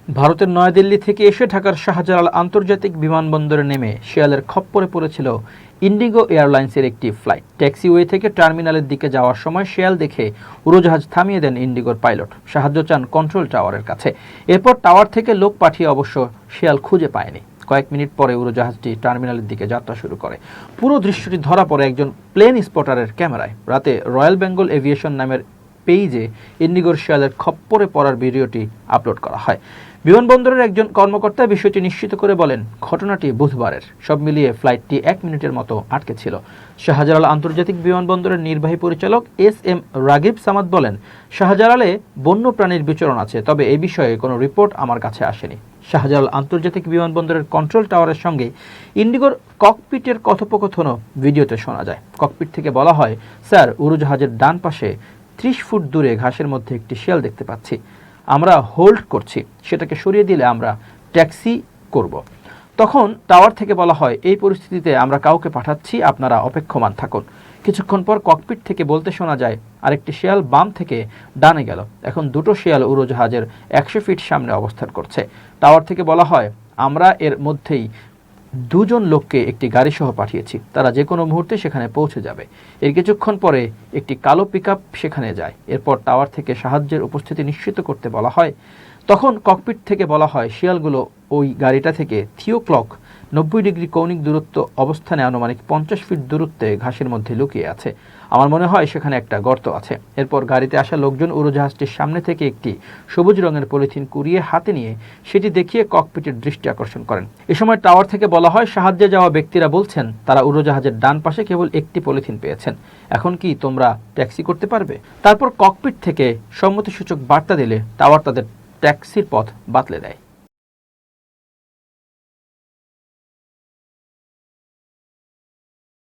ভারতের নয়াদিল্লি থেকে এসে ঢাকার শাহজালাল আন্তর্জাতিক বিমানবন্দরে নেমে শিয়ালের খপ্পরে পড়েছিল ইন্ডিগো এয়ারলাইন্সের একটি ফ্লাইট। ট্যাক্সিওয়ে থেকে টার্মিনালের দিকে যাওয়ার সময় শিয়াল দেখে উড়োজাহাজ থামিয়ে দেন ইন্ডিগোর পাইলট। সাহায্য চান কন্ট্রোল টাওয়ারের কাছে। এরপর টাওয়ার থেকে লোক পাঠিয়ে অবশ্য শিয়াল খুঁজে পায়নি। কয়েক মিনিট পরে উড়োজাহাজটি টার্মিনালের দিকে যাত্রা শুরু করে। পুরো দৃশ্যটি ধরা পড়ে একজন প্লেন স্পটারের ক্যামেরায়। রাতে রয়্যাল বেঙ্গল এভিয়েশন নামের পেইজে ইন্ডিগোর শিয়ালের খপ্পরে পড়ার ভিডিওটি আপলোড করা হয়। বিমানবন্দরের একজন কর্মকর্তা বিষয়টি নিশ্চিত করে বলেন, ঘটনাটি বুধবারের। সব মিলিয়ে ফ্লাইটটি 1 মিনিটের মতো আটকে ছিল। শাহজালাল আন্তর্জাতিক বিমানবন্দরের নির্বাহী পরিচালক SM রাগিব সামাদ বলেন, শাহজালালে বন্য প্রাণীর বিচরণ আছে, তবে এই বিষয়ে কোনো রিপোর্ট আমার কাছে আসেনি। শাহজালাল আন্তর্জাতিক বিমানবন্দরের কন্ট্রোল টাওয়ারের সঙ্গে ইন্ডিগোর ককপিটের কথোপকথনও ভিডিওতে শোনা যায়। ককপিট থেকে বলা হয়, স্যার, উড়োজাহাজের ডান পাশে 30 ফুট দূরে ঘাসের মধ্যে একটি শিয়াল দেখতে পাচ্ছি। আমরা হোল্ড করছি, সেটাকে সরিয়ে দিলে আমরা ট্যাক্সি করব। তখন টাওয়ার থেকে বলা হয়, এই পরিস্থিতিতে আমরা কাউকে পাঠাচ্ছি, আপনারা অপেক্ষমান থাকুন। কিছুক্ষণ পর ককপিট থেকে বলতে শোনা যায়, আরেকটি শিয়াল বাম থেকে ডানে গেল। এখন দুটো শিয়াল উড়োজাহাজের 100 ফিট সামনে অবস্থান করছে। টাওয়ার থেকে বলা হয়, আমরা এর মধ্যেই 2 জন লোককে একটি গাড়ি সহ পাঠিয়েছি, তারা যে কোনো মুহূর্তে সেখানে পৌঁছে যাবে। এর কিছুক্ষণ পরে একটি কালো পিকআপ সেখানে যায়। এরপর টাওয়ার থেকে সাহায্যের উপস্থিতি নিশ্চিত করতে বলা হয়। তখন ককপিট থেকে বলা হয়, শিয়ালগুলো ওই গাড়িটা থেকে থিও ক্লক 90 ডিগ্রি কৌণিক দূরত্ব অবস্থানে আনুমানিক 50 ফিট দূরত্বে ঘাসের মধ্যে লুকিয়ে আছে। আমার মনে হয় সেখানে একটা গর্ত আছে। এরপর গাড়িতে আসা লোকজন উড়োজাহাজটির সামনে থেকে একটি সবুজ রঙের পলিথিন কুড়িয়ে হাতে নিয়ে সেটি দেখিয়ে ককপিটের দৃষ্টি আকর্ষণ করেন। এ সময় টাওয়ার থেকে বলা হয়, সাহায্যে যাওয়া ব্যক্তিরা বলছেন তারা উড়োজাহাজের ডান পাশে কেবল একটি পলিথিন পেয়েছেন। এখন কি তোমরা ট্যাক্সি করতে পারবে? তারপর ককপিট থেকে সম্মতিসূচক বার্তা দিলে টাওয়ার তাদের ট্যাক্সির পথ বাতলে দেয়।